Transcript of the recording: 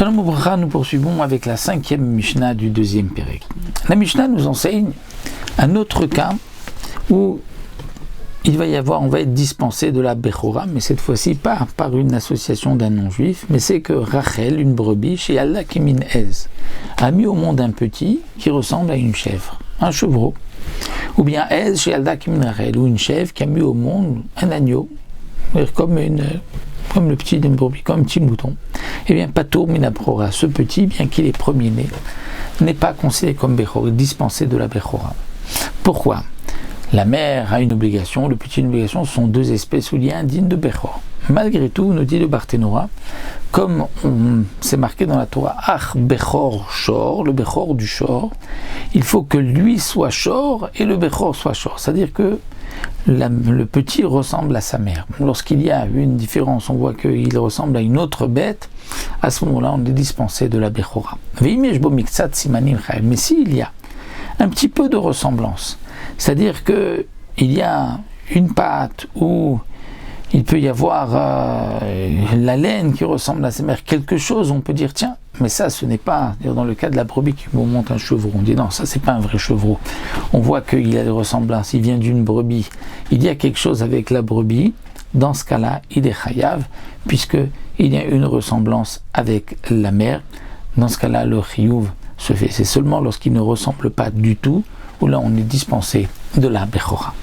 Shalom Ubracha, nous poursuivons avec la 5e Mishnah du 2e Pérek. La Mishnah nous enseigne un autre cas où on va être dispensé de la Bechora, mais cette fois-ci pas par une association d'un non-juif, mais c'est que Rachel, une brebis, chez Allah Kimin Ez, a mis au monde un petit qui ressemble à une chèvre, un chevreau. Ou bien Ez, chez Allah Kimin Rachel, ou une chèvre qui a mis au monde un agneau, comme le petit d'une brebis, comme un petit mouton. Eh bien, Patour Minabrora, ce petit, bien qu'il est premier-né, n'est pas considéré comme Bechora, dispensé de la Bechora. Pourquoi ? La mère a une obligation, le petit a une obligation, ce sont deux espèces où il y a un digne de Bechor. Malgré tout, nous dit le Barthénora, comme c'est marqué dans la Torah, Ach Bechor Shor, le Bechor du Shor, il faut que lui soit Shor et le Bechor soit Shor. C'est-à-dire que le petit ressemble à sa mère. Lorsqu'il y a une différence, on voit qu'il ressemble à une autre bête, à ce moment-là, on est dispensé de la Bechora. Mais s'il y a un petit peu de ressemblance, c'est-à-dire qu'il y a une patte où il peut y avoir la laine qui ressemble à sa mère, quelque chose, on peut dire tiens, mais ça ce n'est pas, dans le cas de la brebis qui monte un chevreau, on dit non, ça c'est pas un vrai chevreau. On voit qu'il a des ressemblances, il vient d'une brebis, il y a quelque chose avec la brebis, dans ce cas-là, il est chayav, puisqu'il y a une ressemblance avec la mère, dans ce cas-là, le chiyuv se fait. C'est seulement lorsqu'il ne ressemble pas du tout, où là on est dispensé de la Bechora.